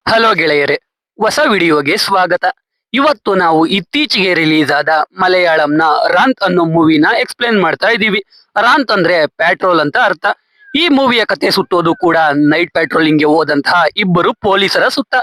Hello ಗೆಳೆಯರೇ, ಹೊಸ ವಿಡಿಯೋಗೆ ಸ್ವಾಗತ. ಇವತ್ತು ನಾವು ಇತ್ತೀಚೆಗೆ ರಿಲೀಸ್ ಆದ ಮಲಯಾಳಂನ ರಾಂತ್ ಅನ್ನೋ ಮೂವಿನ ಎಕ್ಸ್ಪ್ಲೇನ್ ಮಾಡ್ತಾ ಇದೀವಿ. ರಾಂತ್ ಅಂದ್ರೆ ಪ್ಯಾಟ್ರೋಲ್ ಅಂತ ಅರ್ಥ. ಈ ಮೂವಿಯ ಕತೆ ಸುತ್ತೋದು ಕೂಡ ನೈಟ್ ಪ್ಯಾಟ್ರೋಲಿಂಗ್ ಗೆ ಹೋದಂತಹ ಇಬ್ಬರು ಪೊಲೀಸರ ಸುತ್ತ.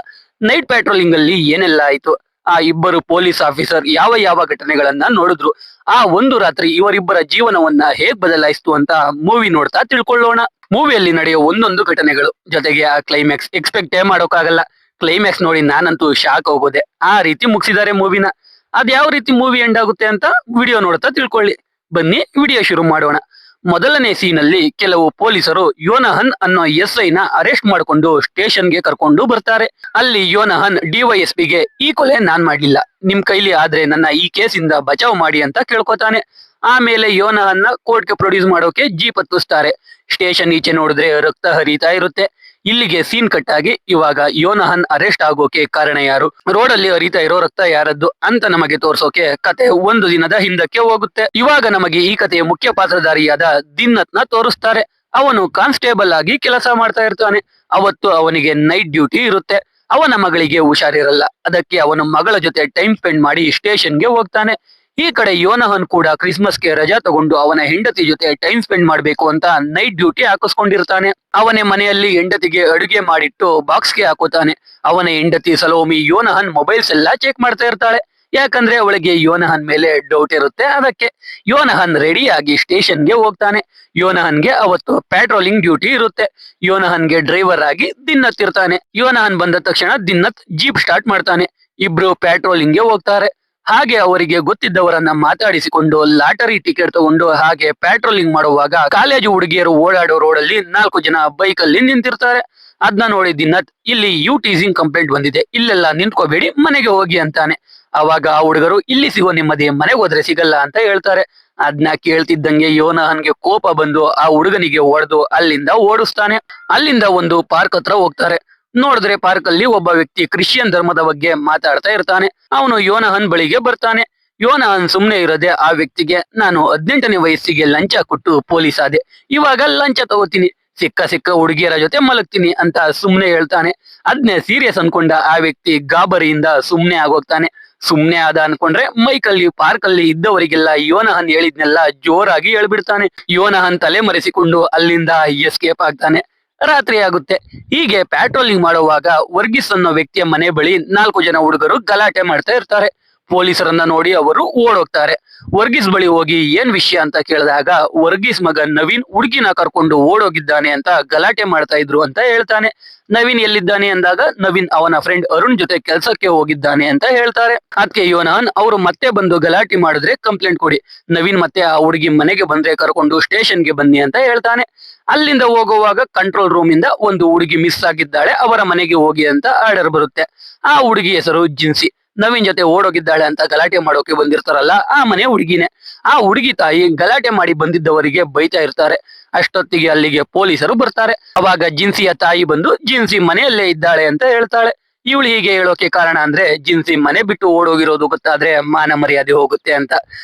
ನೈಟ್ ಪ್ಯಾಟ್ರೋಲಿಂಗ್ ಅಲ್ಲಿ ಏನೆಲ್ಲ ಆಯ್ತು, ಆ ಇಬ್ಬರು ಪೊಲೀಸ್ ಆಫೀಸರ್ ಯಾವ ಯಾವ ಘಟನೆಗಳನ್ನ ನೋಡಿದ್ರು, ಆ ಒಂದು ರಾತ್ರಿ ಇವರಿಬ್ಬರ ಜೀವನವನ್ನ ಹೇಗ್ ಬದಲಾಯಿಸ್ತು ಅಂತ ಮೂವಿ ನೋಡ್ತಾ ತಿಳ್ಕೊಳ್ಳೋಣ. ಮೂವಿಯಲ್ಲಿ ನಡೆಯೋ ಒಂದೊಂದು ಘಟನೆಗಳು ಜೊತೆಗೆ ಆ ಕ್ಲೈಮ್ಯಾಕ್ಸ್ ಎಕ್ಸ್ಪೆಕ್ಟೇ ಮಾಡೋಕ್ಕಾಗಲ್ಲ. ಕ್ಲೈಮ್ಯಾಕ್ಸ್ ನೋಡಿ ನಾನಂತೂ ಶಾಕ್ ಹೋಗೋದೆ. ಆ ರೀತಿ ಮುಗಿಸಿದ್ದಾರೆ ಮೂವಿನ. ಅದ್ ಯಾವ ರೀತಿ ಮೂವಿ ಎಂಡ್ ಆಗುತ್ತೆ ಅಂತ ವಿಡಿಯೋ ನೋಡ್ತಾ ತಿಳ್ಕೊಳ್ಳಿ. ಬನ್ನಿ ವಿಡಿಯೋ ಶುರು ಮಾಡೋಣ. ಮೊದಲನೇ ಸೀನ್ ಅಲ್ಲಿ ಕೆಲವು ಪೊಲೀಸರು ಯೋನಹನ್ ಅನ್ನೋ SI ನ ಅರೆಸ್ಟ್ ಮಾಡಿಕೊಂಡು ಸ್ಟೇಷನ್ಗೆ ಕರ್ಕೊಂಡು ಬರ್ತಾರೆ. ಅಲ್ಲಿ ಯೋನಹನ್ DYSP ಗೆ ಈ ಕೊಲೆ ನಾನ್ ಮಾಡ್ಲಿಲ್ಲ, ನಿಮ್ ಕೈಲಿ ಆದ್ರೆ ನನ್ನ ಈ ಕೇಸಿಂದ ಬಚಾವ್ ಮಾಡಿ ಅಂತ ಕೇಳ್ಕೊತಾನೆ. ಆಮೇಲೆ ಯೋನಹನ್ನ ಕೋರ್ಟ್ಗೆ ಪ್ರೊಡ್ಯೂಸ್ ಮಾಡೋಕೆ ಜೀಪ್ ಹತ್ತಿಸ್ತಾರೆ. ಸ್ಟೇಷನ್ ಈಚೆ ನೋಡಿದ್ರೆ ರಕ್ತ ಹರಿತಾ ಇರುತ್ತೆ. ಇಲ್ಲಿಗೆ ಸೀನ್ ಕಟ್ ಆಗಿ ಇವಾಗ ಯೋನಹನ್ ಅರೆಸ್ಟ್ ಆಗೋಕೆ ಕಾರಣ ಯಾರು, ರೋಡಲ್ಲಿ ಹರಿತಾ ಇರೋ ರಕ್ತ ಯಾರದ್ದು ಅಂತ ನಮಗೆ ತೋರ್ಸೋಕೆ ಕತೆ ಒಂದು ದಿನದ ಹಿಂದಕ್ಕೆ ಹೋಗುತ್ತೆ. ಇವಾಗ ನಮಗೆ ಈ ಕಥೆಯ ಮುಖ್ಯ ಪಾತ್ರಧಾರಿಯಾದ ದಿನ್ನತ್ ನ ತೋರಿಸ್ತಾರೆ. ಅವನು ಕಾನ್ಸ್ಟೇಬಲ್ ಆಗಿ ಕೆಲಸ ಮಾಡ್ತಾ ಇರ್ತಾನೆ. ಅವತ್ತು ಅವನಿಗೆ ನೈಟ್ ಡ್ಯೂಟಿ ಇರುತ್ತೆ. ಅವನ ಮಗಳಿಗೆ ಹುಷಾರಿರಲ್ಲ. ಅದಕ್ಕೆ ಅವನ ಮಗಳ ಜೊತೆ ಟೈಮ್ ಸ್ಪೆಂಡ್ ಮಾಡಿ ಸ್ಟೇಷನ್ಗೆ ಹೋಗ್ತಾನೆ. ಈ ಕಡೆ ಯೋನಹನ್ ಕೂಡ ಕ್ರಿಸ್ಮಸ್ಗೆ ರಜಾ ತಗೊಂಡು ಅವನ ಹೆಂಡತಿ ಜೊತೆ ಟೈಮ್ ಸ್ಪೆಂಡ್ ಮಾಡ್ಬೇಕು ಅಂತ ನೈಟ್ ಡ್ಯೂಟಿ ಹಾಕಿಸ್ಕೊಂಡಿರ್ತಾನೆ. ಅವನೇ ಮನೆಯಲ್ಲಿ ಹೆಂಡತಿಗೆ ಅಡುಗೆ ಮಾಡಿಟ್ಟು ಬಾಕ್ಸ್ಗೆ ಹಾಕೋತಾನೆ. ಅವನ ಹೆಂಡತಿ ಸಲೋಮಿ ಯೋನಹನ್ ಮೊಬೈಲ್ಸ್ ಎಲ್ಲ ಚೆಕ್ ಮಾಡ್ತಾ ಇರ್ತಾಳೆ. ಯಾಕಂದ್ರೆ ಅವಳಿಗೆ ಯೋನಹನ್ ಮೇಲೆ ಡೌಟ್ ಇರುತ್ತೆ. ಅದಕ್ಕೆ ಯೋನಹನ್ ರೆಡಿ ಆಗಿ ಸ್ಟೇಷನ್ಗೆ ಹೋಗ್ತಾನೆ. ಯೋನಹನ್ಗೆ ಅವತ್ತು ಪ್ಯಾಟ್ರೋಲಿಂಗ್ ಡ್ಯೂಟಿ ಇರುತ್ತೆ. ಯೋನಹನ್ಗೆ ಡ್ರೈವರ್ ಆಗಿ ದಿನ್ನತ್ ಇರ್ತಾನೆ. ಯೋನಹನ್ ಬಂದ ತಕ್ಷಣ ದಿನ್ನತ್ ಜೀಪ್ ಸ್ಟಾರ್ಟ್ ಮಾಡ್ತಾನೆ. ಇಬ್ರು ಪ್ಯಾಟ್ರೋಲಿಂಗ್ಗೆ ಹೋಗ್ತಾರೆ. ಹಾಗೆ ಅವರಿಗೆ ಗೊತ್ತಿದ್ದವರನ್ನ ಮಾತಾಡಿಸಿಕೊಂಡು ಲಾಟರಿ ಟಿಕೆಟ್ ತಗೊಂಡು ಹಾಗೆ ಪ್ಯಾಟ್ರೋಲಿಂಗ್ ಮಾಡುವಾಗ ಕಾಲೇಜು ಹುಡುಗಿಯರು ಓಡಾಡೋ ರೋಡಲ್ಲಿ 4 ಜನ ಬೈಕ್ ಅಲ್ಲಿ ನಿಂತಿರ್ತಾರೆ. ಅದನ್ನ ನೋಡಿ ದಿನ್ನತ್, ಇಲ್ಲಿ ಟೀಸಿಂಗ್ ಕಂಪ್ಲೇಂಟ್ ಬಂದಿದೆ, ಇಲ್ಲೆಲ್ಲ ನಿಂತ್ಕೋಬೇಡಿ, ಮನೆಗೆ ಹೋಗಿ ಅಂತಾನೆ. ಅವಾಗ ಆ ಹುಡುಗರು, ಇಲ್ಲಿ ಸಿಗೋ ನೆಮ್ಮದಿ ಮನೆಗೆ ಹೋದ್ರೆ ಸಿಗಲ್ಲ ಅಂತ ಹೇಳ್ತಾರೆ. ಅದನ್ನ ಕೇಳ್ತಿದ್ದಂಗೆ ಯೋನಹನ್ಗೆ ಕೋಪ ಬಂದು ಆ ಹುಡುಗನಿಗೆ ಹೊಡೆದು ಅಲ್ಲಿಂದ ಓಡಿಸ್ತಾನೆ. ಅಲ್ಲಿಂದ ಒಂದು ಪಾರ್ಕ್ ಹತ್ರ ಹೋಗ್ತಾರೆ. ನೋಡಿದ್ರೆ ಪಾರ್ಕ್ ಅಲ್ಲಿ ಒಬ್ಬ ವ್ಯಕ್ತಿ ಕ್ರಿಶ್ಚಿಯನ್ ಧರ್ಮದ ಬಗ್ಗೆ ಮಾತಾಡ್ತಾ ಇರ್ತಾನೆ. ಅವನು ಯೋನಹನ್ ಬಳಿಗೆ ಬರ್ತಾನೆ. ಯೋನಹನ್ ಸುಮ್ನೆ ಇರದೆ ಆ ವ್ಯಕ್ತಿಗೆ, ನಾನು 18ನೇ ವಯಸ್ಸಿಗೆ ಲಂಚ ಕೊಟ್ಟು ಪೊಲೀಸ್ ಆದೆ, ಇವಾಗ ಲಂಚ ತಗೋತೀನಿ, ಸಿಕ್ಕ ಹುಡುಗಿಯರ ಜೊತೆ ಮಲಗ್ತೀನಿ ಅಂತ ಸುಮ್ನೆ ಹೇಳ್ತಾನೆ. ಅದ್ನೇ ಸೀರಿಯಸ್ ಅನ್ಕೊಂಡ ಆ ವ್ಯಕ್ತಿ ಗಾಬರಿಯಿಂದ ಸುಮ್ನೆ ಆಗೋಗ್ತಾನೆ. ಸುಮ್ನೆ ಆದ ಅನ್ಕೊಂಡ್ರೆ ಮೈಕಲ್ಲಿ ಪಾರ್ಕ್ ಅಲ್ಲಿ ಇದ್ದವರಿಗೆಲ್ಲ ಯೋನಹನ್ ಹೇಳಿದ್ನೆಲ್ಲ ಜೋರಾಗಿ ಹೇಳ್ಬಿಡ್ತಾನೆ. ಯೋನಹನ್ ತಲೆ ಮರೆಸಿಕೊಂಡು ಅಲ್ಲಿಂದ ಎಸ್ಕೇಪ್ ಆಗ್ತಾನೆ. ರಾತ್ರಿ ಆಗುತ್ತೆ. ಹೀಗೆ ಪ್ಯಾಟ್ರೋಲಿಂಗ್ ಮಾಡುವಾಗ ವರ್ಗೀಸ್ ಅನ್ನೋ ವ್ಯಕ್ತಿಯ ಮನೆ ಬಳಿ 4 ಜನ ಹುಡುಗರು ಗಲಾಟೆ ಮಾಡ್ತಾ ಇರ್ತಾರೆ. ಪೊಲೀಸರನ್ನ ನೋಡಿ ಅವರು ಓಡೋಗ್ತಾರೆ. ವರ್ಗೀಸ್ ಬಳಿ ಹೋಗಿ ಏನ್ ವಿಷಯ ಅಂತ ಕೇಳಿದಾಗ ವರ್ಗೀಸ್ ಮಗ ನವೀನ್ ಹುಡುಗಿನ ಕರ್ಕೊಂಡು ಓಡೋಗಿದ್ದಾನೆ ಅಂತ ಗಲಾಟೆ ಮಾಡ್ತಾ ಇದ್ರು ಅಂತ ಹೇಳ್ತಾನೆ. ನವೀನ್ ಎಲ್ಲಿದ್ದಾನೆ ಅಂದಾಗ ನವೀನ್ ಅವನ ಫ್ರೆಂಡ್ ಅರುಣ್ ಜೊತೆ ಕೆಲ್ಸಕ್ಕೆ ಹೋಗಿದ್ದಾನೆ ಅಂತ ಹೇಳ್ತಾರೆ. ಅದಕ್ಕೆ ಯೋನಹನ್, ಅವರು ಮತ್ತೆ ಬಂದು ಗಲಾಟೆ ಮಾಡಿದ್ರೆ ಕಂಪ್ಲೇಂಟ್ ಕೊಡಿ, ನವೀನ್ ಮತ್ತೆ ಆ ಹುಡುಗಿ ಮನೆಗೆ ಬಂದ್ರೆ ಕರ್ಕೊಂಡು ಸ್ಟೇಷನ್ಗೆ ಬನ್ನಿ ಅಂತ ಹೇಳ್ತಾನೆ. ಅಲ್ಲಿಂದ ಹೋಗುವಾಗ ಕಂಟ್ರೋಲ್ ರೂಮ್ ಇಂದ ಒಂದು ಹುಡುಗಿ ಮಿಸ್ ಆಗಿದ್ದಾಳೆ, ಅವರ ಮನೆಗೆ ಹೋಗಿ ಅಂತ ಆರ್ಡರ್ ಬರುತ್ತೆ. ಆ ಹುಡುಗಿ ಹೆಸರು ಜಿನ್ಸಿ. ನವೀನ್ ಜೊತೆ ಓಡೋಗಿದ್ದಾಳೆ ಅಂತ ಗಲಾಟೆ ಮಾಡೋಕೆ ಬಂದಿರ್ತಾರಲ್ಲ, ಆ ಮನೆ ಹುಡುಗಿನೇ. ಆ ಹುಡುಗಿ ತಾಯಿ ಗಲಾಟೆ ಮಾಡಿ ಬಂದಿದ್ದವರಿಗೆ ಬೈತಾ ಇರ್ತಾರೆ. ಅಷ್ಟೊತ್ತಿಗೆ ಅಲ್ಲಿಗೆ ಪೊಲೀಸರು ಬರ್ತಾರೆ. ಅವಾಗ ಜಿನ್ಸಿಯ ತಾಯಿ ಬಂದು ಜಿನ್ಸಿ ಮನೆಯಲ್ಲೇ ಇದ್ದಾಳೆ ಅಂತ ಹೇಳ್ತಾಳೆ. ಇವಳು ಹೀಗೆ ಹೇಳೋಕೆ ಕಾರಣ ಅಂದ್ರೆ ಜಿನ್ಸಿ ಮನೆ ಬಿಟ್ಟು ಓಡೋಗಿರೋದು ಗೊತ್ತಾದ್ರೆ ಮಾನ ಮರ್ಯಾದೆ ಹೋಗುತ್ತೆ ಅಂತ.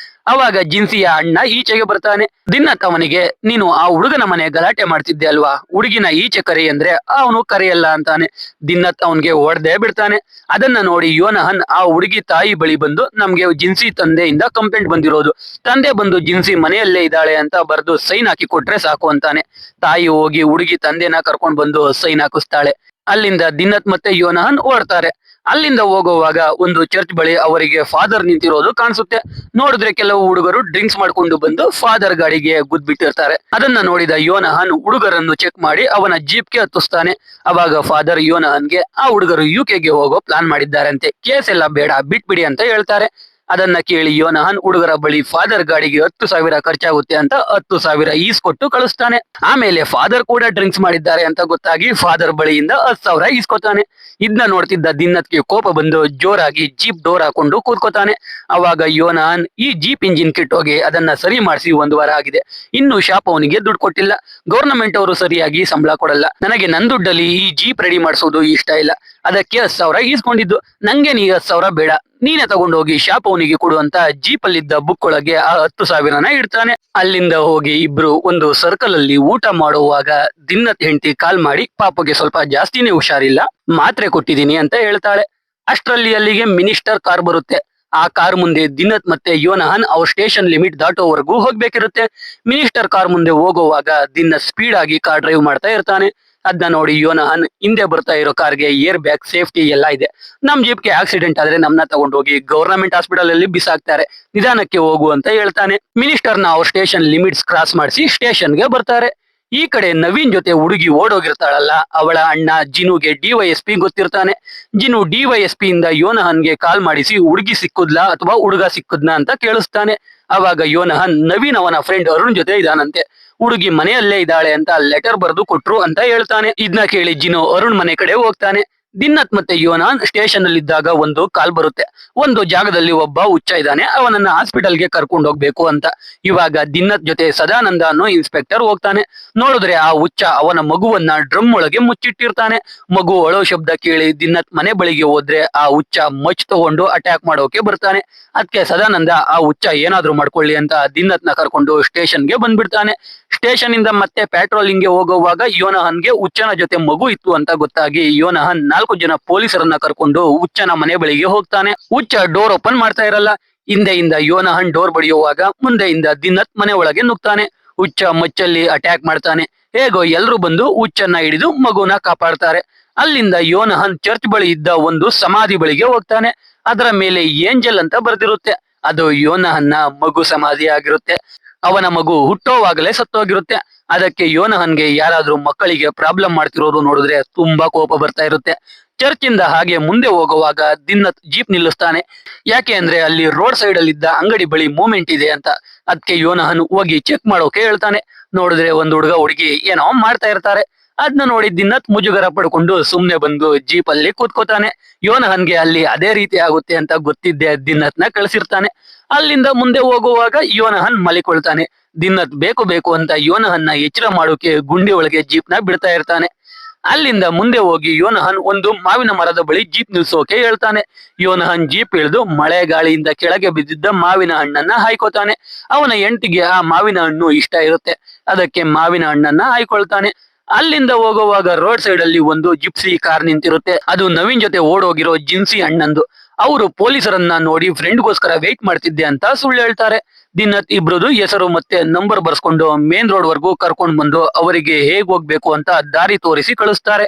ಅವಾಗ ಜಿನ್ಸಿಯ ಅಣ್ಣ ಈಚೆಗೆ ಬರ್ತಾನೆ. ದಿನ್ನತ್ ಅವನಿಗೆ, ನೀನು ಆ ಹುಡುಗನ ಮನೆ ಗಲಾಟೆ ಮಾಡ್ತಿದ್ದೆ ಅಲ್ವಾ, ಹುಡುಗಿನ ಈಚೆ ಕರಿ ಅಂದ್ರೆ ಅವನು ಕರೆಯಲ್ಲ ಅಂತಾನೆ. ದಿನ್ನತ್ ಅವನ್ಗೆ ಹೊಡೆದೇ ಬಿಡ್ತಾನೆ. ಅದನ್ನ ನೋಡಿ ಯೋನಹನ್ ಆ ಹುಡುಗಿ ತಾಯಿ ಬಳಿ ಬಂದು, ನಮ್ಗೆ ಜಿನ್ಸಿ ತಂದೆಯಿಂದ ಕಂಪ್ಲೇಂಟ್ ಬಂದಿರೋದು, ತಂದೆ ಬಂದು ಜಿನ್ಸಿ ಮನೆಯಲ್ಲೇ ಇದ್ದಾಳೆ ಅಂತ ಬರ್ದು ಸೈನ್ ಹಾಕಿ ಕೊಟ್ರೆ ಸಾಕು ಅಂತಾನೆ. ತಾಯಿ ಹೋಗಿ ಹುಡುಗಿ ತಂದೆನ ಕರ್ಕೊಂಡ್ ಬಂದು ಸೈನ್ ಹಾಕಿಸ್ತಾಳೆ. ಅಲ್ಲಿಂದ ದಿನ್ನತ್ ಮತ್ತೆ ಯೋನಹನ್ ಓಡ್ತಾರೆ. ಅಲ್ಲಿಂದ ಹೋಗುವಾಗ ಒಂದು ಚರ್ಚ್ ಬಳಿ ಅವರಿಗೆ ಫಾದರ್ ನಿಂತಿರೋದು ಕಾಣಿಸುತ್ತೆ. ನೋಡಿದ್ರೆ ಕೆಲವು ಹುಡುಗರು ಡ್ರಿಂಕ್ಸ್ ಮಾಡ್ಕೊಂಡು ಬಂದು ಫಾದರ್ ಗಾಡಿಗೆ ಗುದ್ಬಿಟ್ಟಿರ್ತಾರೆ. ಅದನ್ನ ನೋಡಿದ ಯೋನಹನ್ ಹುಡುಗರನ್ನು ಚೆಕ್ ಮಾಡಿ ಅವನ ಜೀಪ್ಗೆ ಹತ್ತಿಸ್ತಾನೆ. ಅವಾಗ ಫಾದರ್ ಯೋನಹನ್ಗೆ, ಆ ಹುಡುಗರು UK ಗೆ ಹೋಗೋ ಪ್ಲಾನ್ ಮಾಡಿದ್ದಾರಂತೆ, ಕೇಸ್ ಎಲ್ಲ ಬೇಡ ಬಿಟ್ಬಿಡಿ ಅಂತ ಹೇಳ್ತಾರೆ. ಅದನ್ನ ಕೇಳಿ ಯೋನಹನ್ ಹುಡುಗರ ಬಳಿ ಫಾದರ್ ಗಾಡಿಗೆ 10,000 ಖರ್ಚಾಗುತ್ತೆ ಅಂತ 10,000 ಈಸ್ ಕೊಟ್ಟು ಕಳಿಸ್ತಾನೆ. ಆಮೇಲೆ ಫಾದರ್ ಕೂಡ ಡ್ರಿಂಕ್ಸ್ ಮಾಡಿದ್ದಾರೆ ಅಂತ ಗೊತ್ತಾಗಿ ಫಾದರ್ ಬಳಿಯಿಂದ 10,000 ಈಸ್ಕೊತಾನೆ. ಇದನ್ನ ನೋಡ್ತಿದ್ದ ದಿನ್ನತ್ಗೆ ಕೋಪ ಬಂದು ಜೋರಾಗಿ ಜೀಪ್ ಡೋರ್ ಹಾಕೊಂಡು ಕೂತ್ಕೋತಾನೆ. ಅವಾಗ ಯೋನಹನ್, ಈ ಜೀಪ್ ಇಂಜಿನ್ ಕೆಟ್ಟೋಗಿ ಅದನ್ನ ಸರಿ ಮಾಡಿಸಿ 1 ವಾರ ಆಗಿದೆ, ಇನ್ನು ಶಾಪ್ ಅವನಿಗೆ ದುಡ್ಡು ಕೊಟ್ಟಿಲ್ಲ, ಗೌರ್ನಮೆಂಟ್ ಅವರು ಸರಿಯಾಗಿ ಸಂಬಳ ಕೊಡಲ್ಲ, ನನಗೆ ನನ್ ದುಡ್ಡಲ್ಲಿ ಈ ಜೀಪ್ ರೆಡಿ ಮಾಡಿಸೋದು ಇಷ್ಟ ಇಲ್ಲ, ಅದಕ್ಕೆ 10,000 ಈಸ್ಕೊಂಡಿದ್ದು, ನಂಗೆ ನೀ 10,000 ಬೇಡ, ನೀನೆ ತಗೊಂಡೋಗಿ ಶಾಪ್ ಅವನಿಗೆ ಕೊಡು ಅಂತ ಜೀಪ್ ಅಲ್ಲಿದ್ದ ಬುಕ್ ಒಳಗೆ ಆ 10,000ನ ಇಡ್ತಾನೆ. ಅಲ್ಲಿಂದ ಹೋಗಿ ಇಬ್ರು ಒಂದು ಸರ್ಕಲ್ ಅಲ್ಲಿ ಊಟ ಮಾಡುವಾಗ ದಿನ್ನತ್ ಹೆಂಡತಿ ಕಾಲ್ ಮಾಡಿ ಪಾಪಗೆ ಸ್ವಲ್ಪ ಜಾಸ್ತಿನೇ ಹುಷಾರಿಲ್ಲ, ಮಾತ್ರೆ ಕೊಟ್ಟಿದೀನಿ ಅಂತ ಹೇಳ್ತಾಳೆ. ಅಷ್ಟ್ರಲ್ಲಿ ಅಲ್ಲಿಗೆ ಮಿನಿಸ್ಟರ್ ಕಾರ್ ಬರುತ್ತೆ. ಆ ಕಾರ್ ಮುಂದೆ ದಿನತ್ ಮತ್ತೆ ಯೋನಹನ್ ಅವ್ರ ಸ್ಟೇಷನ್ ಲಿಮಿಟ್ ದಾಟೋವರೆಗೂ ಹೋಗ್ಬೇಕಿರುತ್ತೆ. ಮಿನಿಸ್ಟರ್ ಕಾರ್ ಮುಂದೆ ಹೋಗುವಾಗ ದಿನ ಸ್ಪೀಡ್ ಆಗಿ ಕಾರ್ ಡ್ರೈವ್ ಮಾಡ್ತಾ ಇರ್ತಾನೆ. ಅದನ್ನ ನೋಡಿ ಯೋನಹನ್ ಹಿಂದೆ ಬರ್ತಾ ಇರೋ ಕಾರ್ಗೆ ಏರ್ ಬ್ಯಾಗ್ ಸೇಫ್ಟಿ ಎಲ್ಲ ಇದೆ, ನಮ್ ಜೀಪ್ಗೆ ಆಕ್ಸಿಡೆಂಟ್ ಆದ್ರೆ ನಮ್ನ ತಗೊಂಡೋಗಿ ಗವರ್ನಮೆಂಟ್ ಹಾಸ್ಪಿಟಲ್ ಅಲ್ಲಿ ಬಿಸಾಕ್ತಾರೆ, ನಿಧಾನಕ್ಕೆ ಹೋಗು ಅಂತ ಹೇಳ್ತಾನೆ. ಮಿನಿಸ್ಟರ್ನ ಅವ್ರ ಸ್ಟೇಷನ್ ಲಿಮಿಟ್ಸ್ ಕ್ರಾಸ್ ಮಾಡಿಸಿ ಸ್ಟೇಷನ್ಗೆ ಬರ್ತಾರೆ. ಈ ಕಡೆ ನವೀನ್ ಜೊತೆ ಹುಡುಗಿ ಓಡೋಗಿರ್ತಾಳಲ್ಲ, ಅವಳ ಅಣ್ಣ ಜಿನುಗೆ ಡಿವೈಎಸ್ಪಿ ಗೊತ್ತಿರ್ತಾನೆ. ಜಿನು ಡಿವೈಎಸ್ಪಿ ಇಂದ ಯೋನಹನ್ಗೆ ಕಾಲ್ ಮಾಡಿಸಿ ಹುಡುಗಿ ಸಿಕ್ಕುದ್ಲಾ ಅಥವಾ ಹುಡುಗ ಸಿಕ್ಕುದ್ನಾ ಅಂತ ಕೇಳಿಸ್ತಾನೆ. ಅವಾಗ ಯೋನಹನ್ ನವೀನ್ ಅವನ ಫ್ರೆಂಡ್ ಅರುಣ್ ಜೊತೆ ಇದಾನಂತೆ, ಹುಡುಗಿ ಮನೆಯಲ್ಲೇ ಇದ್ದಾಳೆ ಅಂತ ಲೆಟರ್ ಬರೆದು ಕೊಟ್ರು ಅಂತ ಹೇಳ್ತಾನೆ. ಇದನ್ನ ಕೇಳಿ ಜಿನು ಅರುಣ್ ಮನೆ ಕಡೆ ಹೋಗ್ತಾನೆ. ದಿನ್ನತ್ ಮತ್ತೆ ಯೋನಹನ್ ಸ್ಟೇಷನ್ ಅಲ್ಲಿ ಇದ್ದಾಗ ಒಂದು ಕಾಲ್ ಬರುತ್ತೆ, ಒಂದು ಜಾಗದಲ್ಲಿ ಒಬ್ಬ ಹುಚ್ಚ ಇದ್ದಾನೆ, ಅವನನ್ನ ಹಾಸ್ಪಿಟಲ್ಗೆ ಕರ್ಕೊಂಡು ಹೋಗ್ಬೇಕು ಅಂತ. ಇವಾಗ ದಿನ್ನತ್ ಜೊತೆ ಸದಾನಂದ ಅನ್ನೋ ಇನ್ಸ್ಪೆಕ್ಟರ್ ಹೋಗ್ತಾನೆ. ನೋಡಿದ್ರೆ ಆ ಹುಚ್ಚ ಅವನ ಮಗುವನ್ನ ಡ್ರಮ್ ಒಳಗೆ ಮುಚ್ಚಿಟ್ಟಿರ್ತಾನೆ. ಮಗು ಅಳೋ ಶಬ್ದ ಕೇಳಿ ದಿನ್ನತ್ ಮನೆ ಬಳಿಗೆ ಹೋದ್ರೆ ಆ ಹುಚ್ಚ ಮಚ್ ತಗೊಂಡು ಅಟ್ಯಾಕ್ ಮಾಡೋಕೆ ಬರ್ತಾನೆ. ಅದಕ್ಕೆ ಸದಾನಂದ ಆ ಹುಚ್ಚ ಏನಾದ್ರೂ ಮಾಡ್ಕೊಳ್ಳಿ ಅಂತ ದಿನ್ನತ್ನ ಕರ್ಕೊಂಡು ಸ್ಟೇಷನ್ಗೆ ಬಂದ್ಬಿಡ್ತಾನೆ. ಸ್ಟೇಷನ್ ಇಂದ ಮತ್ತೆ ಪ್ಯಾಟ್ರೋಲಿಂಗ್ ಗೆ ಹೋಗುವಾಗ ಯೋನಹನ್ಗೆ ಹುಚ್ಚನ ಜೊತೆ ಮಗು ಇತ್ತು ಅಂತ ಗೊತ್ತಾಗಿ ಯೋನಹನ್ 4 ಜನ ಪೊಲೀಸರನ್ನ ಕರ್ಕೊಂಡು ಹುಚ್ಚನ ಮನೆ ಬಳಿಗೆ ಹೋಗ್ತಾನೆ. ಹುಚ್ಚ ಡೋರ್ ಓಪನ್ ಮಾಡ್ತಾ ಇರಲ್ಲ. ಹಿಂದೆಯಿಂದ ಯೋನಹನ್ ಡೋರ್ ಬಡಿಯುವಾಗ ಮುಂದೆಯಿಂದ ದಿನ್ನತ್ ಮನೆ ಒಳಗೆ ನುಗ್ತಾನೆ. ಹುಚ್ಚ ಮಚ್ಚಲ್ಲಿ ಅಟ್ಯಾಕ್ ಮಾಡ್ತಾನೆ. ಹೇಗೋ ಎಲ್ರು ಬಂದು ಹುಚ್ಚನ್ನ ಹಿಡಿದು ಮಗುನ ಕಾಪಾಡ್ತಾರೆ. ಅಲ್ಲಿಂದ ಯೋನಹನ್ ಚರ್ಚ್ ಬಳಿ ಇದ್ದ ಒಂದು ಸಮಾಧಿ ಬಳಿಗೆ ಹೋಗ್ತಾನೆ. ಅದರ ಮೇಲೆ ಏಂಜಲ್ ಅಂತ ಬರ್ದಿರುತ್ತೆ. ಅದು ಯೋನಹನ್ನ ಮಗು ಸಮಾಧಿ ಆಗಿರುತ್ತೆ. ಅವನ ಮಗು ಹುಟ್ಟೋವಾಗಲೇ ಸತ್ತೋಗಿರುತ್ತೆ. ಅದಕ್ಕೆ ಯೋನಹನ್ಗೆ ಯಾರಾದ್ರೂ ಮಕ್ಕಳಿಗೆ ಪ್ರಾಬ್ಲಮ್ ಮಾಡ್ತಿರೋದು ನೋಡಿದ್ರೆ ತುಂಬಾ ಕೋಪ ಬರ್ತಾ ಇರುತ್ತೆ. ಚರ್ಚ್ ಇಂದ ಹಾಗೆ ಮುಂದೆ ಹೋಗುವಾಗ ದಿನ್ನತ್ ಜೀಪ್ ನಿಲ್ಲಿಸ್ತಾನೆ. ಯಾಕೆ ಅಂದ್ರೆ ಅಲ್ಲಿ ರೋಡ್ ಸೈಡ್ ಅಲ್ಲಿ ಇದ್ದ ಅಂಗಡಿ ಬಳಿ ಮೂವ್ಮೆಂಟ್ ಇದೆ ಅಂತ. ಅದಕ್ಕೆ ಯೋನಹನ್ ಹೋಗಿ ಚೆಕ್ ಮಾಡೋಕೆ ಹೇಳ್ತಾನೆ. ನೋಡಿದ್ರೆ ಒಂದು ಹುಡುಗ ಹುಡುಗಿ ಏನೋ ಮಾಡ್ತಾ ಇರ್ತಾರೆ. ಅದನ್ನ ನೋಡಿ ದಿನ್ನತ್ ಮುಜುಗರ ಪಡ್ಕೊಂಡು ಸುಮ್ನೆ ಬಂದು ಜೀಪ್ ಅಲ್ಲಿ ಕೂತ್ಕೋತಾನೆ. ಯೋನಹನ್ಗೆ ಅಲ್ಲಿ ಅದೇ ರೀತಿ ಆಗುತ್ತೆ ಅಂತ ಗೊತ್ತಿದ್ದೆ ದಿನ್ನತ್ನ ಕಳಿಸಿರ್ತಾನೆ. ಅಲ್ಲಿಂದ ಮುಂದೆ ಹೋಗುವಾಗ ಯೋನಹನ್ ಮಲಿಕೊಳ್ತಾನೆ. ದಿನ್ನತ್ ಬೇಕು ಬೇಕು ಅಂತ ಯೋನಹನ್ನ ಎಚ್ಚರ ಮಾಡೋಕೆ ಗುಂಡಿ ಒಳಗೆ ಜೀಪ್ ನ ಬಿಡ್ತಾ ಇರ್ತಾನೆ. ಅಲ್ಲಿಂದ ಮುಂದೆ ಹೋಗಿ ಯೋನಹನ್ ಒಂದು ಮಾವಿನ ಮರದ ಬಳಿ ಜೀಪ್ ನಿಲ್ಸೋಕೆ ಹೇಳ್ತಾನೆ. ಯೋನಹನ್ ಜೀಪ್ ಇಳಿದು ಮಳೆ ಗಾಳಿಯಿಂದ ಕೆಳಗೆ ಬಿದ್ದಿದ್ದ ಮಾವಿನ ಹಣ್ಣನ್ನ ಹಾಯ್ಕೋತಾನೆ. ಅವನ ಹೆಂಡತಿಗೆ ಆ ಮಾವಿನ ಹಣ್ಣು ಇಷ್ಟ ಇರುತ್ತೆ. ಅದಕ್ಕೆ ಮಾವಿನ ಹಣ್ಣನ್ನ ಹಾಯ್ಕೊಳ್ತಾನೆ. ಅಲ್ಲಿಂದ ಹೋಗುವಾಗ ರೋಡ್ ಸೈಡ್ ಅಲ್ಲಿ ಒಂದು ಜಿಪ್ಸಿ ಕಾರ್ ನಿಂತಿರುತ್ತೆ. ಅದು ನವೀನ್ ಜೊತೆ ಓಡೋಗಿರೋ ಜಿನ್ಸಿ ಅಣ್ಣಂದು. ಅವರು ಪೊಲೀಸರನ್ನ ನೋಡಿ ಫ್ರೆಂಡ್ಗೋಸ್ಕರ ವೇಟ್ ಮಾಡ್ತಿದ್ದೆ ಅಂತ ಸುಳ್ಳು ಹೇಳ್ತಾರೆ. ದಿನ್ನತ್ ಇಬ್ರದು ಹೆಸರು ಮತ್ತೆ ನಂಬರ್ ಬರ್ಸ್ಕೊಂಡು ಮೇನ್ ರೋಡ್ ವರ್ಗೂ ಕರ್ಕೊಂಡ್ ಬಂದು ಅವರಿಗೆ ಹೇಗ್ ಹೋಗ್ಬೇಕು ಅಂತ ದಾರಿ ತೋರಿಸಿ ಕಳಿಸ್ತಾರೆ.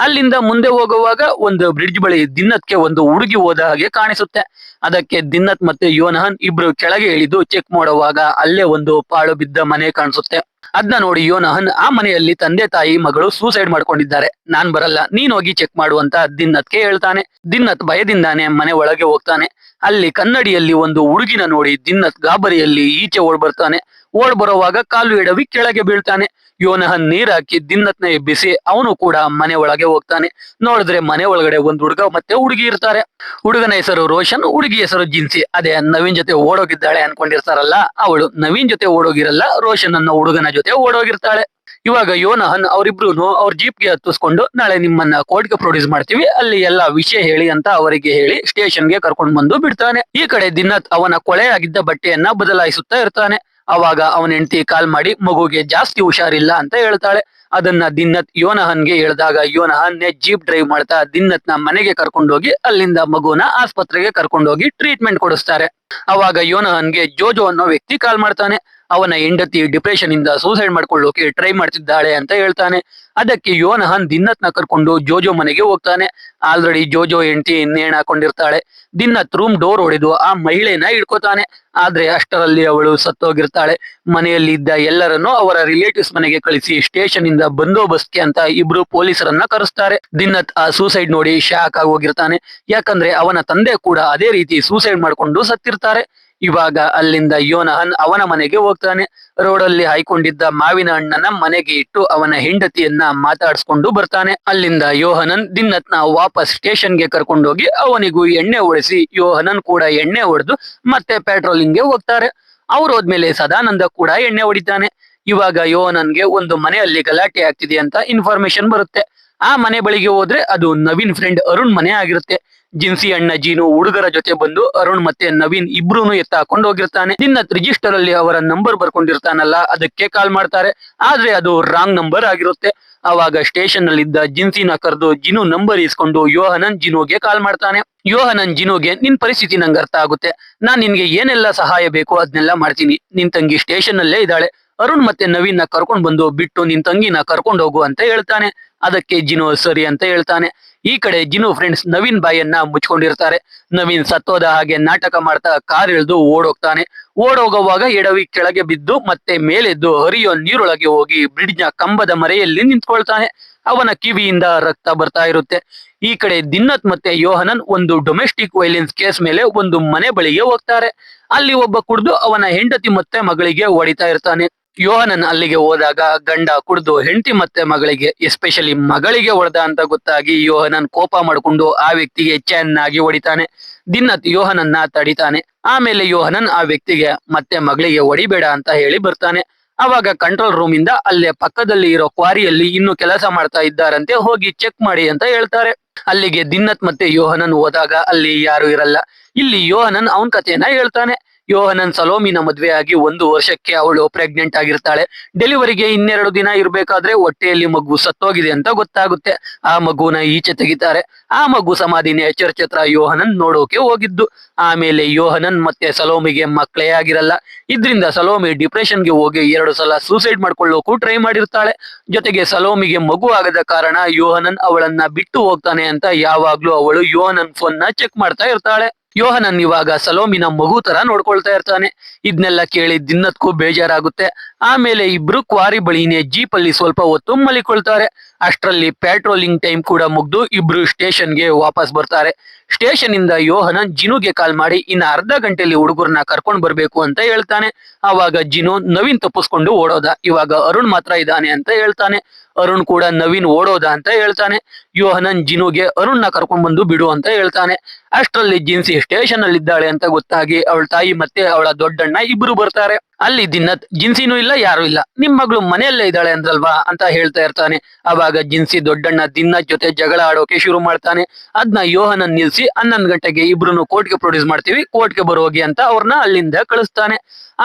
ಅಲ್ಲಿಂದ ಮುಂದೆ ಹೋಗುವಾಗ ಒಂದು ಬ್ರಿಡ್ಜ್ ಬಳಿ ದಿನ್ನತ್ಗೆ ಒಂದು ಹುಡುಗಿ ಹೋದ ಹಾಗೆ ಕಾಣಿಸುತ್ತೆ. ಅದಕ್ಕೆ ದಿನ್ನತ್ ಮತ್ತೆ ಯೋನಹನ್ ಇಬ್ರು ಕೆಳಗೆ ಇಳಿದು ಚೆಕ್ ಮಾಡುವಾಗ ಅಲ್ಲೇ ಒಂದು ಪಾಳು ಬಿದ್ದ ಮನೆ ಕಾಣಿಸುತ್ತೆ. ಅದನ್ನ ನೋಡಿ ಯೋನಹನ್ ಆ ಮನೆಯಲ್ಲಿ ತಂದೆ ತಾಯಿ ಮಗಳು ಸೂಸೈಡ್ ಮಾಡ್ಕೊಂಡಿದ್ದಾರೆ, ನಾನ್ ಬರಲ್ಲ, ನೀನ್ ಹೋಗಿ ಚೆಕ್ ಮಾಡು ಅಂತ ದಿನ್ನತ್ಗೆ ಹೇಳ್ತಾನೆ. ದಿನ್ನತ್ ಭಯದಿಂದಾನೆ ಮನೆ ಒಳಗೆ ಹೋಗ್ತಾನೆ. ಅಲ್ಲಿ ಕನ್ನಡಿಯಲ್ಲಿ ಒಂದು ಹುಡುಗಿನ ನೋಡಿ ದಿನ್ನತ್ ಗಾಬರಿಯಲ್ಲಿ ಈಚೆ ಓಡ್ ಬರ್ತಾನೆ. ಓಡ್ ಬರುವಾಗ ಕಾಲು ಎಡವಿ ಕೆಳಗೆ ಬೀಳ್ತಾನೆ. ಯೋನಹನ್ ನೀರ್ ಹಾಕಿ ದಿನ್ನತ್ನ ಎಬ್ಬಿಸಿ ಅವನು ಕೂಡ ಮನೆ ಒಳಗೆ ಹೋಗ್ತಾನೆ. ನೋಡಿದ್ರೆ ಮನೆ ಒಳಗಡೆ ಒಂದು ಹುಡುಗ ಮತ್ತೆ ಹುಡುಗಿ ಇರ್ತಾರೆ. ಹುಡುಗನ ಹೆಸರು ರೋಷನ್, ಹುಡುಗಿ ಹೆಸರು ಜಿನ್ಸಿ. ಅದೇ ನವೀನ್ ಜೊತೆ ಓಡೋಗಿದ್ದಾಳೆ ಅನ್ಕೊಂಡಿರ್ತಾರಲ್ಲ, ಅವಳು ನವೀನ್ ಜೊತೆ ಓಡೋಗಿರಲ್ಲ, ರೋಷನ್ ಅನ್ನೋ ಹುಡುಗನ ಜೊತೆ ಓಡೋಗಿರ್ತಾಳೆ. ಇವಾಗ ಯೋನಹನ್ ಅವರಿಬ್ರು ಅವ್ರ ಜೀಪ್ಗೆ ಹತ್ತಿಸ್ಕೊಂಡು ನಾಳೆ ನಿಮ್ಮನ್ನ ಕೋರ್ಟ್ಗೆ ಪ್ರೊಡ್ಯೂಸ್ ಮಾಡ್ತೀವಿ, ಅಲ್ಲಿ ಎಲ್ಲಾ ವಿಷಯ ಹೇಳಿ ಅಂತ ಅವರಿಗೆ ಹೇಳಿ ಸ್ಟೇಷನ್ಗೆ ಕರ್ಕೊಂಡು ಬಂದು ಬಿಡ್ತಾನೆ. ಈ ಕಡೆ ದಿನ್ನತ್ ಅವನ ಕೊಳೆಯಾಗಿದ್ದ ಬಟ್ಟೆಯನ್ನ ಬದಲಾಯಿಸುತ್ತಾ ಇರ್ತಾನೆ. ಅವಾಗ ಅವನ ಹೆಂಡತಿ ಕಾಲ್ ಮಾಡಿ ಮಗುಗೆ ಜಾಸ್ತಿ ಹುಷಾರಿಲ್ಲ ಅಂತ ಹೇಳ್ತಾಳೆ. ಅದನ್ನ ದಿನ್ನತ್ ಯೋನಹನ್ಗೆ ಹೇಳಿದಾಗ ಯೋನಹನ್ ಜೀಪ್ ಡ್ರೈವ್ ಮಾಡ್ತಾ ದಿನ್ನತ್ನ ಮನೆಗೆ ಕರ್ಕೊಂಡೋಗಿ ಅಲ್ಲಿಂದ ಮಗುನ ಆಸ್ಪತ್ರೆಗೆ ಕರ್ಕೊಂಡೋಗಿ ಟ್ರೀಟ್ಮೆಂಟ್ ಕೊಡಿಸ್ತಾರೆ. ಅವಾಗ ಯೋನಹನ್ಗೆ ಜೋಜೋ ಅನ್ನೋ ವ್ಯಕ್ತಿ ಕಾಲ್ ಮಾಡ್ತಾನೆ. ಅವನ ಹೆಂಡತಿ ಡಿಪ್ರೆಷನ್ ಇಂದ ಸೂಸೈಡ್ ಮಾಡ್ಕೊಳ್ಳೋಕೆ ಟ್ರೈ ಮಾಡ್ತಿದ್ದಾಳೆ ಅಂತ ಹೇಳ್ತಾನೆ. ಅದಕ್ಕೆ ಯೋನಹನ್ ದಿನ್ನತ್ನ ಕರ್ಕೊಂಡು ಜೋಜೋ ಮನೆಗೆ ಹೋಗ್ತಾನೆ. ಆಲ್ರೆಡಿ ಜೋಜೋ ಹೆಂಡತಿ ನೇಣ್ ಹಾಕೊಂಡಿರ್ತಾಳೆ. ದಿನ್ನತ್ ರೂಮ್ ಡೋರ್ ಹೊಡೆದು ಆ ಮಹಿಳೆನ ಹಿಡ್ಕೋತಾನೆ. ಆದ್ರೆ ಅಷ್ಟರಲ್ಲಿ ಅವಳು ಸತ್ತೋಗಿರ್ತಾಳೆ. ಮನೆಯಲ್ಲಿ ಇದ್ದ ಎಲ್ಲರನ್ನು ಅವರ ರಿಲೇಟಿವ್ಸ್ ಮನೆಗೆ ಕಳಿಸಿ ಸ್ಟೇಷನ್ ಇಂದ ಬಂದೋಬಸ್ತ್ಗೆ ಅಂತ ಇಬ್ರು ಪೊಲೀಸರನ್ನ ಕರೆಸ್ತಾರೆ. ದಿನ್ನತ್ ಆ ಸೂಸೈಡ್ ನೋಡಿ ಶಾಕ್ ಆಗಿ ಹೋಗಿರ್ತಾನೆ. ಯಾಕಂದ್ರೆ ಅವನ ತಂದೆ ಕೂಡ ಅದೇ ರೀತಿ ಸೂಸೈಡ್ ಮಾಡ್ಕೊಂಡು ಸತ್ತಿರ್ತಾರೆ. ಇವಾಗ ಅಲ್ಲಿಂದ ಯೋನಹನ್ ಅವನ ಮನೆಗೆ ಹೋಗ್ತಾನೆ. ರೋಡಲ್ಲಿ ಹಾಯ್ಕೊಂಡಿದ್ದ ಮಾವಿನ ಹಣ್ಣನ್ನ ಮನೆಗೆ ಇಟ್ಟು ಅವನ ಹೆಂಡತಿಯನ್ನ ಮಾತಾಡಿಸ್ಕೊಂಡು ಬರ್ತಾನೆ. ಅಲ್ಲಿಂದ ಯೋಹನನ್ ದಿನ್ನತ್ನ ವಾಪಸ್ ಸ್ಟೇಷನ್ಗೆ ಕರ್ಕೊಂಡೋಗಿ ಅವನಿಗೂ ಎಣ್ಣೆ ಹೊಡೆಸಿ ಯೋಹನನ್ ಕೂಡ ಎಣ್ಣೆ ಹೊಡೆದು ಮತ್ತೆ ಪೆಟ್ರೋಲಿಂಗ್ಗೆ ಹೋಗ್ತಾರೆ. ಅವ್ರು ಹೋದ್ಮೇಲೆ ಸದಾನಂದ ಕೂಡ ಎಣ್ಣೆ ಹೊಡಿತಾನೆ. ಇವಾಗ ಯೋಹನನ್ಗೆ ಒಂದು ಮನೆಯಲ್ಲಿ ಗಲಾಟೆ ಆಗ್ತಿದೆ ಅಂತ ಇನ್ಫಾರ್ಮೇಶನ್ ಬರುತ್ತೆ. ಆ ಮನೆ ಬಳಿಗೆ ಹೋದ್ರೆ ಅದು ನವೀನ್ ಫ್ರೆಂಡ್ ಅರುಣ್ ಮನೆ ಆಗಿರುತ್ತೆ. ಜಿನ್ಸಿ ಅಣ್ಣ ಜೀನು ಹುಡುಗರ ಜೊತೆ ಬಂದು ಅರುಣ್ ಮತ್ತೆ ನವೀನ್ ಇಬ್ರು ಎತ್ತ ಹಾಕೊಂಡು ಹೋಗಿರ್ತಾನೆ. ದಿನತ್ ರಿಜಿಸ್ಟರ್ ಅಲ್ಲಿ ಅವರ ನಂಬರ್ ಬರ್ಕೊಂಡಿರ್ತಾನಲ್ಲ, ಅದಕ್ಕೆ ಕಾಲ್ ಮಾಡ್ತಾರೆ. ಆದ್ರೆ ಅದು ರಾಂಗ್ ನಂಬರ್ ಆಗಿರುತ್ತೆ. ಅವಾಗ ಸ್ಟೇಷನ್ ಅಲ್ಲಿ ಇದ್ದ ಜಿನ್ಸಿನ ಕರೆದು ಜಿನು ನಂಬರ್ ಇಸ್ಕೊಂಡು ಯೋಹನನ್ ಜಿನುಗೆ ಕಾಲ್ ಮಾಡ್ತಾನೆ. ಯೋಹನನ್ ಜಿನುಗೆ ನಿನ್ ಪರಿಸ್ಥಿತಿ ನಂಗೆ ಅರ್ಥ ಆಗುತ್ತೆ, ನಾನ್ ನಿನ್ಗೆ ಏನೆಲ್ಲ ಸಹಾಯ ಬೇಕು ಅದನ್ನೆಲ್ಲ ಮಾಡ್ತೀನಿ. ನಿನ್ ತಂಗಿ ಸ್ಟೇಷನ್ ಅಲ್ಲೇ ಇದ್ದಾಳೆ, ಅರುಣ್ ಮತ್ತೆ ನವೀನ್ ನ ಕರ್ಕೊಂಡ್ ಬಂದು ಬಿಟ್ಟು ನಿನ್ ತಂಗಿನ ಕರ್ಕೊಂಡು ಹೋಗು ಅಂತ ಹೇಳ್ತಾನೆ. ಅದಕ್ಕೆ ಜಿನು ಸರಿ ಅಂತ ಹೇಳ್ತಾನೆ. ಈ ಕಡೆ ಜಿನು ಫ್ರೆಂಡ್ಸ್ ನವೀನ್ ಬಾಯನ್ನ ಮುಚ್ಕೊಂಡಿರ್ತಾರೆ. ನವೀನ್ ಸತ್ತೋದ ಹಾಗೆ ನಾಟಕ ಮಾಡ್ತಾ ಕಾರ್ ಇಳಿದು ಓಡೋಗ್ತಾನೆ. ಓಡೋಗುವಾಗ ಎಡವಿ ಕೆಳಗೆ ಬಿದ್ದು ಮತ್ತೆ ಮೇಲೆದ್ದು ಹರಿಯೋ ನೀರೊಳಗೆ ಹೋಗಿ ಬ್ರಿಡ್ಜ್ ನ ಕಂಬದ ಮರೆಯಲ್ಲಿ ನಿಂತ್ಕೊಳ್ತಾನೆ. ಅವನ ಕಿವಿಯಿಂದ ರಕ್ತ ಬರ್ತಾ ಇರುತ್ತೆ. ಈ ಕಡೆ ದಿನ್ನತ್ ಮತ್ತೆ ಯೋಹನನ್ ಒಂದು ಡೊಮೆಸ್ಟಿಕ್ ವೈಲೆನ್ಸ್ ಕೇಸ್ ಮೇಲೆ ಒಂದು ಮನೆ ಬಳಿಗೆ ಹೋಗ್ತಾರೆ. ಅಲ್ಲಿ ಒಬ್ಬ ಕುಡ್ದು ಅವನ ಹೆಂಡತಿ ಮತ್ತೆ ಮಗಳಿಗೆ ಹೊಡಿತಾ ಇರ್ತಾನೆ. ಯೋಹನನ್ ಅಲ್ಲಿಗೆ ಹೋದಾಗ ಗಂಡ ಕುಡ್ದು ಹೆಂಡತಿ ಮತ್ತೆ ಮಗಳಿಗೆ, ಎಸ್ಪೆಷಲಿ ಮಗಳಿಗೆ ಹೊಡೆದ ಅಂತ ಗೊತ್ತಾಗಿ ಯೋಹನನ್ ಕೋಪ ಮಾಡ್ಕೊಂಡು ಆ ವ್ಯಕ್ತಿಗೆ ಚೆನ್ನಾಗಿ ಹೊಡಿತಾನೆ. ದಿನ್ನತ್ ಯೋಹನನ್ನ ತಡಿತಾನೆ. ಆಮೇಲೆ ಯೋಹನನ್ ಆ ವ್ಯಕ್ತಿಗೆ ಮತ್ತೆ ಮಗಳಿಗೆ ಹೊಡಿಬೇಡ ಅಂತ ಹೇಳಿ ಬರ್ತಾನೆ. ಅವಾಗ ಕಂಟ್ರೋಲ್ ರೂಮ್ ಇಂದ ಅಲ್ಲೇ ಪಕ್ಕದಲ್ಲಿ ಇರೋ ಕ್ವಾರಿಯಲ್ಲಿ ಇನ್ನು ಕೆಲಸ ಮಾಡ್ತಾ ಇದ್ದಾರಂತೆ, ಹೋಗಿ ಚೆಕ್ ಮಾಡಿ ಅಂತ ಹೇಳ್ತಾರೆ. ಅಲ್ಲಿಗೆ ದಿನ್ನತ್ ಮತ್ತೆ ಯೋಹನನ್ ಹೋದಾಗ ಅಲ್ಲಿ ಯಾರು ಇರಲ್ಲ. ಇಲ್ಲಿ ಯೋಹನನ್ ಅವನ್ ಕಥೆಯನ್ನ ಹೇಳ್ತಾನೆ. ಯೋಹನನ್ ಸಲೋಮಿನ ಮದ್ವೆ ಆಗಿ 1 ವರ್ಷಕ್ಕೆ ಅವಳು ಪ್ರೆಗ್ನೆಂಟ್ ಆಗಿರ್ತಾಳೆ. ಡೆಲಿವರಿಗೆ 2 ದಿನ ಇರ್ಬೇಕಾದ್ರೆ ಹೊಟ್ಟೆಯಲ್ಲಿ ಮಗು ಸತ್ತೋಗಿದೆ ಅಂತ ಗೊತ್ತಾಗುತ್ತೆ. ಆ ಮಗುನ ಈಚೆ ತೆಗಿತಾರೆ. ಆ ಮಗು ಸಮಾಧಿನೇ ಚರ್ಚ್ ಹತ್ರ ಯೋಹನನ್ ನೋಡೋಕೆ ಹೋಗಿದ್ದು. ಆಮೇಲೆ ಯೋಹನನ್ ಮತ್ತೆ ಸಲೋಮಿಗೆ ಮಕ್ಕಳೇ ಆಗಿರಲ್ಲ. ಇದ್ರಿಂದ ಸಲೋಮಿ ಡಿಪ್ರೆಷನ್ಗೆ ಹೋಗಿ 2 ಸಲ ಸೂಸೈಡ್ ಮಾಡ್ಕೊಳ್ಳೋಕು ಟ್ರೈ ಮಾಡಿರ್ತಾಳೆ. ಜೊತೆಗೆ ಸಲೋಮಿಗೆ ಮಗು ಆಗದ ಕಾರಣ ಯೋಹನನ್ ಅವಳನ್ನ ಬಿಟ್ಟು ಹೋಗ್ತಾನೆ ಅಂತ ಯಾವಾಗ್ಲೂ ಅವಳು ಯೋಹನನ್ ಫೋನ್ ನ ಚೆಕ್ ಮಾಡ್ತಾ ಇರ್ತಾಳೆ. ಯೋಹನನ್ ಇವಾಗ ಸಲೋಮಿನ ಮಗು ತರ ನೋಡ್ಕೊಳ್ತಾ ಇರ್ತಾನೆ. ಇದನ್ನೆಲ್ಲ ಕೇಳಿ ದಿನ್ನತ್ಗೂ ಬೇಜಾರಾಗುತ್ತೆ. ಆಮೇಲೆ ಇಬ್ರು ಕ್ವಾರಿ ಬಳಿನೇ ಜೀಪ್ ಅಲ್ಲಿ ಸ್ವಲ್ಪ ಹೊತ್ತು ಮಲಿಕೊಳ್ತಾರೆ. ಅಷ್ಟರಲ್ಲಿ ಪ್ಯಾಟ್ರೋಲಿಂಗ್ ಟೈಮ್ ಕೂಡ ಮುಗ್ದು ಇಬ್ರು ಸ್ಟೇಷನ್ಗೆ ವಾಪಸ್ ಬರ್ತಾರೆ. ಸ್ಟೇಷನ್ ಇಂದ ಯೋಹನನ್ ಜಿನುಗೆ ಕಾಲ್ ಮಾಡಿ ಇನ್ನ ಅರ್ಧ ಗಂಟೆಯಲ್ಲಿ ಹುಡುಗರನ್ನ ಕರ್ಕೊಂಡ್ ಬರ್ಬೇಕು ಅಂತ ಹೇಳ್ತಾನೆ. ಆವಾಗ ಜಿನು ನವೀನ್ ತಪ್ಪಿಸ್ಕೊಂಡು ಓಡೋದ, ಇವಾಗ ಅರುಣ್ ಮಾತ್ರ ಇದ್ದಾನೆ ಅಂತ ಹೇಳ್ತಾನೆ. ಅರುಣ್ ಕೂಡ ನವೀನ್ ಓಡೋದ ಅಂತ ಹೇಳ್ತಾನೆ. ಯೋಹನನ್ ಜಿನುಗೆ ಅರುಣ್ ನ ಕರ್ಕೊಂಡ್ ಬಂದು ಬಿಡು ಅಂತ ಹೇಳ್ತಾನೆ. ಅಷ್ಟರಲ್ಲಿ ಜಿನ್ಸಿ ಸ್ಟೇಷನ್ ಅಲ್ಲಿ ಇದ್ದಾಳೆ ಅಂತ ಗೊತ್ತಾಗಿ ಅವಳ ತಾಯಿ ಮತ್ತೆ ಅವಳ ದೊಡ್ಡಣ್ಣ ಇಬ್ರು ಬರ್ತಾರೆ. ಅಲ್ಲಿ ದಿನ್ನತ್ ಜಿನ್ಸಿನೂ ಇಲ್ಲ ಯಾರು ಇಲ್ಲ, ನಿಮ್ ಮಗಳು ಮನೆಯಲ್ಲೇ ಇದ್ದಾಳೆ ಅಂದ್ರಲ್ವಾ ಅಂತ ಹೇಳ್ತಾ ಇರ್ತಾನೆ. ಅವಾಗ ಜಿನ್ಸಿ ದೊಡ್ಡಣ್ಣ ದಿನ್ನತ್ ಜೊತೆ ಜಗಳ ಆಡೋಕೆ ಶುರು ಮಾಡ್ತಾನೆ. ಅದನ್ನ ಯೋಹನನ್ ನಿಲ್ಸಿ 11 ಗಂಟೆಗೆ ಇಬ್ರು ಕೋರ್ಟ್ಗೆ ಪ್ರೊಡ್ಯೂಸ್ ಮಾಡ್ತೀವಿ, ಕೋರ್ಟ್ಗೆ ಬರೋಗಿ ಅಂತ ಅವ್ರನ್ನ ಅಲ್ಲಿಂದ ಕಳಿಸ್ತಾನೆ.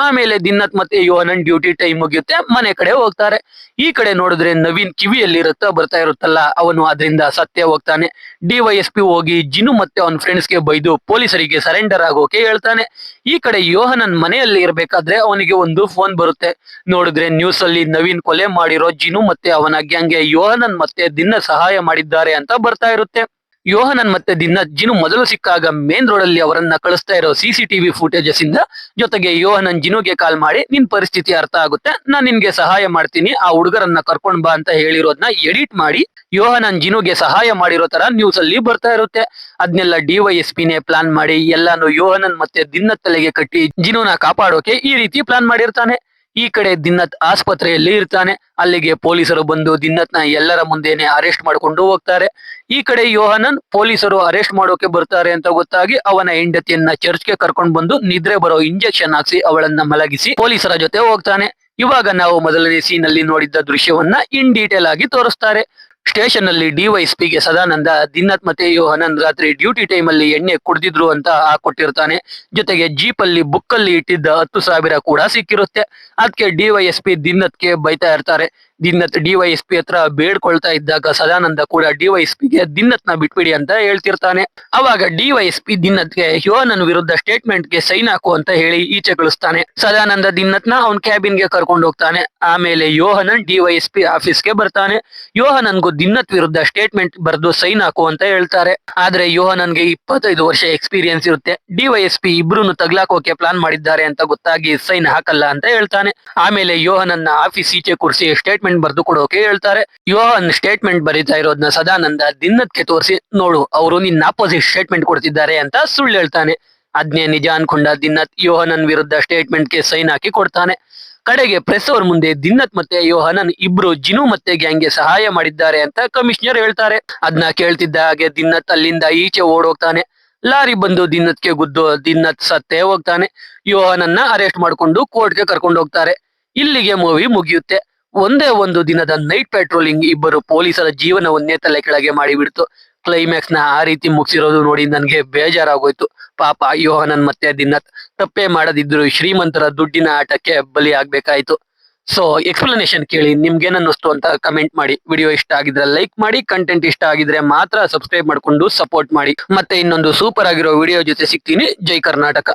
ಆಮೇಲೆ ದಿನ್ನತ್ ಮತ್ತೆ ಯೋಹನನ್ ಡ್ಯೂಟಿ ಟೈಮ್ ಮುಗಿಯುತ್ತೆ, ಮನೆ ಕಡೆ ಹೋಗ್ತಾರೆ. ಈ ಕಡೆ ನೋಡಿದ್ರೆ ನವೀನ್ ಕಿವಿಯಲ್ಲಿ ರಕ್ತ ಬರ್ತಾ ಇರುತ್ತಲ್ಲ, ಅವನು ಅದರಿಂದ ಸತ್ತೇ ಹೋಗ್ತಾನೆ. ಡಿವೈಎಸ್ಪಿ ಹೋಗಿ ಜಿನು ಮತ್ತೆ ಅವನ ಫ್ರೆಂಡ್ಸ್ಗೆ ಬೈದು ಪೊಲೀಸರಿಗೆ ಸರೆಂಡರ್ ಆಗೋಕೆ ಹೇಳ್ತಾನೆ. ಈ ಕಡೆ ಯೋಹನನ್ ಮನೆಯಲ್ಲಿ ಇರ್ಬೇಕಾದ್ರೆ ಅವನಿಗೆ ಒಂದು ಫೋನ್ ಬರುತ್ತೆ. ನೋಡಿದ್ರೆ ನ್ಯೂಸ್ ಅಲ್ಲಿ ನವೀನ್ ಕೊಲೆ ಮಾಡಿರೋ ಜಿನು ಮತ್ತೆ ಅವನ ಗ್ಯಾಂಗ್ಗೆ ಯೋಹನನ್ ಮತ್ತೆ ದಿನ್ನತ್ ಸಹಾಯ ಮಾಡಿದ್ದಾರೆ ಅಂತ ಬರ್ತಾ ಇರುತ್ತೆ. ಯೋಹನನ್ ಮತ್ತೆ ದಿನ್ನತ್ ಜಿನು ಮೊದಲು ಸಿಕ್ಕಾಗ ಮೇನ್ ರೋಡ್ ಅಲ್ಲಿ ಅವರನ್ನ ಕಳಿಸ್ತಾ ಇರೋ ಸಿಸಿಟಿವಿ ಫುಟೇಜಸ್ ಇಂದ, ಜೊತೆಗೆ ಯೋಹನನ್ ಜಿನುಗೆ ಕಾಲ್ ಮಾಡಿ ನಿನ್ ಪರಿಸ್ಥಿತಿ ಅರ್ಥ ಆಗುತ್ತೆ, ನಾನ್ ನಿನ್ಗೆ ಸಹಾಯ ಮಾಡ್ತೀನಿ, ಆ ಹುಡುಗರನ್ನ ಕರ್ಕೊಂಡ್ ಬಾ ಅಂತ ಹೇಳಿರೋದನ್ನ ಎಡಿಟ್ ಮಾಡಿ ಯೋಹನನ್ ಜಿನುಗೆ ಸಹಾಯ ಮಾಡಿರೋ ತರ ನ್ಯೂಸ್ ಅಲ್ಲಿ ಬರ್ತಾ ಇರುತ್ತೆ. ಅದನ್ನೆಲ್ಲ ಡಿವೈಎಸ್ಪಿನೇ ಪ್ಲಾನ್ ಮಾಡಿ ಎಲ್ಲಾನು ಯೋಹನನ್ ಮತ್ತೆ ದಿನ್ನತ್ ತಲೆಗೆ ಕಟ್ಟಿ ಜಿನುನ ಕಾಪಾಡೋಕೆ ಈ ರೀತಿ ಪ್ಲಾನ್ ಮಾಡಿರ್ತಾನೆ. ಈ ಕಡೆ ದಿನ್ನತ್ ಆಸ್ಪತ್ರೆಯಲ್ಲಿ ಇರ್ತಾನೆ. ಅಲ್ಲಿಗೆ ಪೊಲೀಸರು ಬಂದು ದಿನ್ನತ್ನ ಎಲ್ಲರ ಮುಂದೆನೆ ಅರೆಸ್ಟ್ ಮಾಡ್ಕೊಂಡು ಹೋಗ್ತಾರೆ. ಈ ಕಡೆ ಯೋಹನನ್ ಪೊಲೀಸರು ಅರೆಸ್ಟ್ ಮಾಡೋಕೆ ಬರ್ತಾರೆ ಅಂತ ಗೊತ್ತಾಗಿ ಅವನ ಹೆಂಡತಿಯನ್ನ ಚರ್ಚ್ಗೆ ಕರ್ಕೊಂಡು ಬಂದು ನಿದ್ರೆ ಬರೋ ಇಂಜೆಕ್ಷನ್ ಹಾಕ್ಸಿ ಅವಳನ್ನ ಮಲಗಿಸಿ ಪೊಲೀಸರ ಜೊತೆ ಹೋಗ್ತಾನೆ. ಇವಾಗ ನಾವು ಮೊದಲನೇ ಸೀನ್ ಅಲ್ಲಿ ನೋಡಿದ್ದ ದೃಶ್ಯವನ್ನ ಇನ್ ಡೀಟೇಲ್ ಆಗಿ ತೋರಿಸ್ತಾರೆ. ಸ್ಟೇಷನ್ ಅಲ್ಲಿ ಡಿವೈಎಸ್ಪಿಗೆ ಸದಾನಂದ ದಿನ್ನತ್ ಮತ್ತೆ ಯೋಹನನ್ ರಾತ್ರಿ ಡ್ಯೂಟಿ ಟೈಮ್ ಅಲ್ಲಿ ಎಣ್ಣೆ ಕುಡ್ದಿದ್ರು ಅಂತ ಹಾಕೊಟ್ಟಿರ್ತಾನೆ. ಜೊತೆಗೆ ಜೀಪ್ ಅಲ್ಲಿ ಬುಕ್ ಅಲ್ಲಿ ಇಟ್ಟಿದ್ದ 10,000 ಕೂಡ ಸಿಕ್ಕಿರುತ್ತೆ. ಅದಕ್ಕೆ ಡಿವೈಎಸ್ಪಿ ದಿನ್ನತ್ಗೆ ಬೈತಾ ಇರ್ತಾರೆ. ದಿನ್ನತ್ ಡಿವೈಎಸ್ಪಿ ಹತ್ರ ಬೇಡ್ಕೊಳ್ತಾ ಇದ್ದಾಗ ಸದಾನಂದ ಕೂಡ ಡಿವೈಎಸ್ಪಿಗೆ ದಿನ್ನತ್ನ ಬಿಟ್ಬಿಡಿ ಅಂತ ಹೇಳ್ತಿರ್ತಾನೆ. ಅವಾಗ ಡಿವೈಎಸ್ಪಿ ದಿನ್ನತ್ಗೆ ಯೋಹನನ್ ವಿರುದ್ಧ ಸ್ಟೇಟ್ಮೆಂಟ್ ಗೆ ಸೈನ್ ಹಾಕು ಅಂತ ಹೇಳಿ ಈಚೆ ಕಳಿಸ್ತಾನೆ. ಸದಾನಂದ ದಿನ್ನತ್ನ ಅವನ್ ಕ್ಯಾಬಿನ್ ಗೆ ಕರ್ಕೊಂಡು ಹೋಗ್ತಾನೆ. ಆಮೇಲೆ ಯೋಹನನ್ ಡಿವೈಎಸ್ಪಿ ಆಫೀಸ್ಗೆ ಬರ್ತಾನೆ. ಯೋಹನನ್ಗೂ ದಿನ್ನತ್ ವಿರುದ್ಧ ಸ್ಟೇಟ್ಮೆಂಟ್ ಬರೆದು ಸೈನ್ ಹಾಕು ಅಂತ ಹೇಳ್ತಾರೆ. ಆದ್ರೆ ಯೋಹನನ್ಗೆ 25 ವರ್ಷ ಎಕ್ಸ್ಪೀರಿಯನ್ಸ್ ಇರುತ್ತೆ. ಡಿವೈಎಸ್ಪಿ ಇಬ್ರು ತಗ್ಲಾಕೋಕೆ ಪ್ಲಾನ್ ಮಾಡಿದ್ದಾರೆ ಅಂತ ಗೊತ್ತಾಗಿ ಸೈನ್ ಹಾಕಲ್ಲ ಅಂತ ಹೇಳ್ತಾನೆ. ಆಮೇಲೆ ಯೋಹನನ್ನ ಆಫೀಸ್ ಈಚೆ ಕೂರಿಸಿ ಸ್ಟೇಟ್ಮೆಂಟ್ ಬರ್ದು ಕೊಡೋಕೆ ಹೇಳ್ತಾರೆ. ಯೋಹನ್ ಸ್ಟೇಟ್ಮೆಂಟ್ ಬರೀತಾ ಇರೋದನ್ನ ಸದಾನಂದ ದಿನ್ನತ್ಗೆ ತೋರಿಸಿ, ನೋಡು ಅವರು ನಿನ್ನ ಅಪೋಸಿಟ್ ಸ್ಟೇಟ್ಮೆಂಟ್ ಕೊಡ್ತಿದ್ದಾರೆ ಅಂತ ಸುಳ್ಳು ಹೇಳ್ತಾನೆ. ಅದ್ನೇ ನಿಜ ಅನ್ಕೊಂಡ ದಿನ್ನತ್ ಯೋಹನನ್ ವಿರುದ್ಧ ಸ್ಟೇಟ್ಮೆಂಟ್ ಗೆ ಸೈನ್ ಹಾಕಿ ಕೊಡ್ತಾನೆ. ಕಡೆಗೆ ಪ್ರೆಸ್ ಅವ್ರ ಮುಂದೆ ದಿನ್ನತ್ ಮತ್ತೆ ಯೋಹನನ್ ಇಬ್ರು ಜಿನು ಮತ್ತೆ ಗ್ಯಾಂಗ್ಗೆ ಸಹಾಯ ಮಾಡಿದ್ದಾರೆ ಅಂತ ಕಮಿಷನರ್ ಹೇಳ್ತಾರೆ. ಅದನ್ನ ಕೇಳ್ತಿದ್ದ ಹಾಗೆ ದಿನ್ನತ್ ಅಲ್ಲಿಂದ ಈಚೆ ಓಡೋಗ್ತಾನೆ. ಲಾರಿ ಬಂದು ದಿನ್ನತ್ಗೆ ಗುದ್ದು ದಿನ್ನತ್ ಸತ್ತೇ ಹೋಗ್ತಾನೆ. ಯೋಹನನ್ನ ಅರೆಸ್ಟ್ ಮಾಡ್ಕೊಂಡು ಕೋರ್ಟ್ಗೆ ಕರ್ಕೊಂಡು ಹೋಗ್ತಾರೆ. ಇಲ್ಲಿಗೆ ಮೂವಿ ಮುಗಿಯುತ್ತೆ. ಒಂದೇ ಒಂದು ದಿನದ ನೈಟ್ ಪೆಟ್ರೋಲಿಂಗ್ ಇಬ್ಬರು ಪೊಲೀಸರ ಜೀವನವನ್ನೇ ತಲೆ ಕೆಳಗೆ ಮಾಡಿಬಿಡ್ತು. ಕ್ಲೈಮ್ಯಾಕ್ಸ್ ನ ಆ ರೀತಿ ಮುಗಿಸಿರೋದು ನೋಡಿ ನನ್ಗೆ ಬೇಜಾರಾಗೋಯ್ತು. ಪಾಪ ಯೋಹಾನನ್ ಮತ್ತೆ ದಿನತ್ ತಪ್ಪೇ ಮಾಡದಿದ್ರು ಶ್ರೀಮಂತರ ದುಡ್ಡಿನ ಆಟಕ್ಕೆ ಬಲಿ ಆಗ್ಬೇಕಾಯ್ತು. ಸೊ ಎಕ್ಸ್ಪ್ಲನೇಷನ್ ಕೇಳಿ ನಿಮ್ಗೇನನ್ನಿಸ್ತು ಅಂತ ಕಮೆಂಟ್ ಮಾಡಿ. ವಿಡಿಯೋ ಇಷ್ಟ ಆಗಿದ್ರೆ ಲೈಕ್ ಮಾಡಿ, ಕಂಟೆಂಟ್ ಇಷ್ಟ ಆಗಿದ್ರೆ ಮಾತ್ರ ಸಬ್ಸ್ಕ್ರೈಬ್ ಮಾಡ್ಕೊಂಡು ಸಪೋರ್ಟ್ ಮಾಡಿ. ಮತ್ತೆ ಇನ್ನೊಂದು ಸೂಪರ್ ಆಗಿರೋ ವಿಡಿಯೋ ಜೊತೆ ಸಿಗ್ತೀನಿ. ಜೈ ಕರ್ನಾಟಕ.